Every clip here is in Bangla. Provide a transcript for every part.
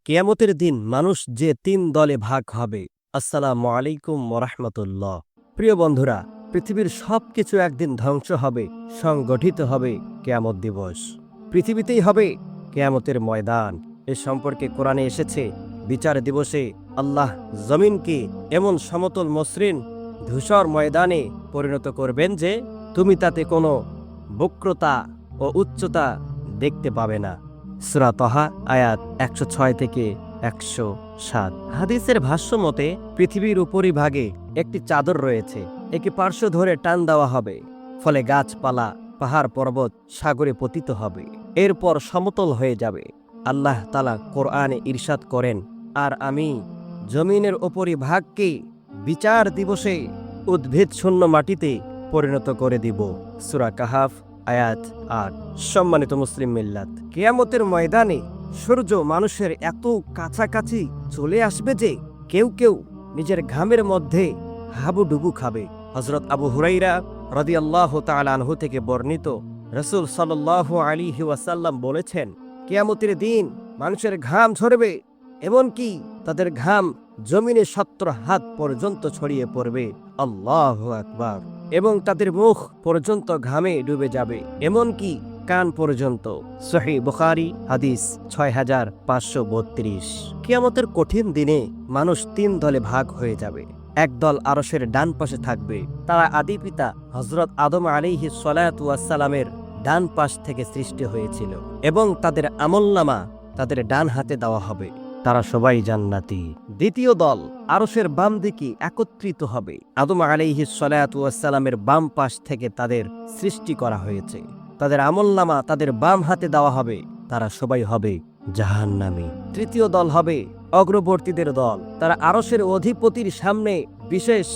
কিয়ামতের দিন মানুষ যে ৩ দলে ভাগ হবে। আসসালামু আলাইকুম ওয়া রাহমাতুল্লাহ। প্রিয় বন্ধুরা, পৃথিবীর সবকিছু একদিন ধ্বংস হবে, সংগঠিত হবে কিয়ামত দিবস। পৃথিবীতেই হবে কিয়ামতের ময়দান। এ সম্পর্কে কোরআনে এসেছে, বিচার দিবসে আল্লাহ জমিনকে এমন সমতল মসৃণ ধূসর ময়দানে পরিণত করবেন যে তুমি তাতে কোনো বক্রতা ও উচ্চতা দেখতে পাবে না। সূরা তাহা আয়াত ১০৬ থেকে ১০৭। হাদিসের ভাষ্য মতে পৃথিবীর উপরিভাগে একটি চাদর রয়েছে, একে পার্শ্ব ধরে টান দেওয়া হবে, ফলে গাছপালা, পাহাড় পর্বত সাগরে পতিত হবে, এরপর সমতল হয়ে যাবে। আল্লাহ তাআলা কোরআনে ইরশাদ করেন, আর আমি জমিনের উপরিভাগকে বিচার দিবসে উদ্ভিদ শূন্য মাটিতে পরিণত করে দিব। সূরা কাহাফ আয়াত ৮। সম্মানিত মুসলিম মিল্লাত, কিয়ামতের ময়দানে সূর্য মানুষের এত কাছাকাছি চলে আসবে যে কেউ কেউ নিজের ঘামের মধ্যে হাবুডুবু খাবে। হযরত আবু হুরাইরা রাদিয়াল্লাহু তাআলা আনহু থেকে বর্ণিত, রাসূল সাল্লাল্লাহু আলাইহি ওয়াসাল্লাম বলেছেন, কিয়ামতের দিন মানুষের ঘাম ঝরবে, এমনকি তাদের ঘাম জমিনে ৭০ হাত পর্যন্ত ছড়িয়ে পড়বে। আল্লাহু আকবার। এবং তাদের মুখ পর্যন্ত ঘামে ডুবে যাবে, এমনকি কান পর্যন্ত। সহিহ বুখারী হাদিস ৬৫৩২। কিয়ামতের কঠিন দিনে মানুষ ৩ দলে ভাগ হয়ে যাবে। এক দল আরশের ডান পাশে থাকবে। তারা আদি পিতা হযরত আদম আলাইহিস সালাতু ওয়াস সালামের ডান পাশ থেকে সৃষ্টি হয়েছিল এবং তাদের আমলনামা তাদের ডান হাতে দেওয়া হবে। তারা সবাই জান্নাতি। দ্বিতীয় দল আরশের বাম দিকে একত্রিত হবে। আদম আলাইহিস সালাতু ওয়াস সালামের বাম পাশ থেকে তাদের সৃষ্টি করা হয়েছে। তাদের আমলনামা তাদের বাম হাতে দেওয়া হবে। তারা সবাই হবে জাহান্নামী। তৃতীয় দল হবে অগ্রবর্তীদের দল। তারা আরশের অধিপতির সামনে বিশেষ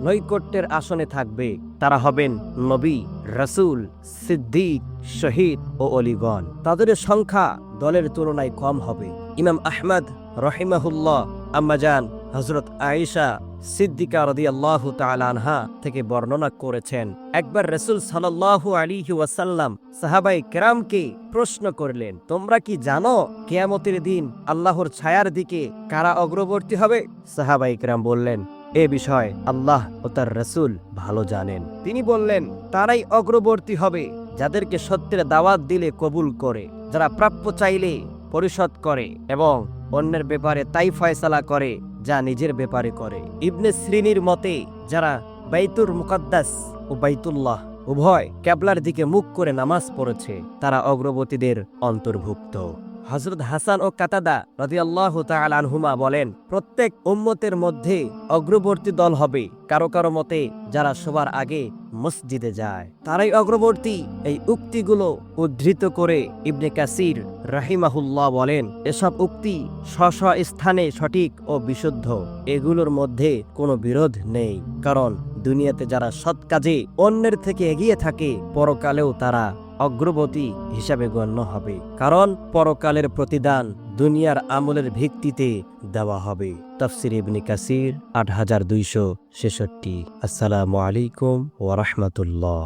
নৈকট্যের আসনে থাকবে। তারা হবেন নবী, রাসূল, সিদ্দিক, শহীদ ও অলিগণ। তাদের সংখ্যা দলের তুলনায় কম হবে। ইমাম আহমদ রহিমাহুল্লাহ আম্মাজান হযরত আয়েশা সিদ্দিকা রাদিয়াল্লাহু তাআলা আনহা থেকে বর্ণনা করেছেন, একবার রাসূল সাল্লাল্লাহু আলাইহি ওয়াসাল্লাম সাহাবায়ে কেরামকে প্রশ্ন করলেন, তোমরা কি জানো কিয়ামতের দিন আল্লাহর ছায়ার দিকে কারা অগ্রবর্তী হবে? সাহাবায়ে কেরাম বললেন, এ বিষয় আল্লাহ ও তার রাসূল ভালো জানেন। তিনি বললেন, তারাই অগ্রবর্তী হবে যাদেরকে সত্যের দাওয়াত দিলে কবুল করে, যারা প্রাপ্য চাইলে পরিশোধ করে এবং অন্যের ব্যাপারে তাই ফয়সালা করে যা নিজের ব্যাপারে করে। ইবনে সিরিনের মতে যারা বাইতুল মুকাদ্দাস ও বাইতুল্লাহ উভয় কিবলার দিকে মুখ করে নামাজ পড়েছে তারা অগ্রবর্তীদের অন্তর্ভুক্ত। হযরত হাসান ও কাতাদা রাদিয়াল্লাহু তাআলা আনহুমা বলেন, প্রত্যেক উম্মতের মধ্যে অগ্রবর্তী দল হবে কারো কারো মতে যারা সবার আগে মসজিদে যায়, তারাই অগ্রবর্তী। এই উক্তিগুলো উদ্ধৃত করে ইবনে কাসির রাহিমাহুল্লাহ বলেন, এসব উক্তি স্ব স্থানে সঠিক ও বিশুদ্ধ। এগুলোর মধ্যে কোনো বিরোধ নেই, কারণ দুনিয়াতে যারা সৎ কাজে অন্যের থেকে এগিয়ে থাকে পরকালেও তারা অগ্রবর্তী হিসাবে গণ্য হবে, কারণ পরকালের প্রতিদান দুনিয়ার আমলের ভিত্তিতে দেওয়া হবে। তাফসির ইবনে কাসির ৮২৬৬। আসসালামু আলাইকুম ওয়া রাহমাতুল্লাহ।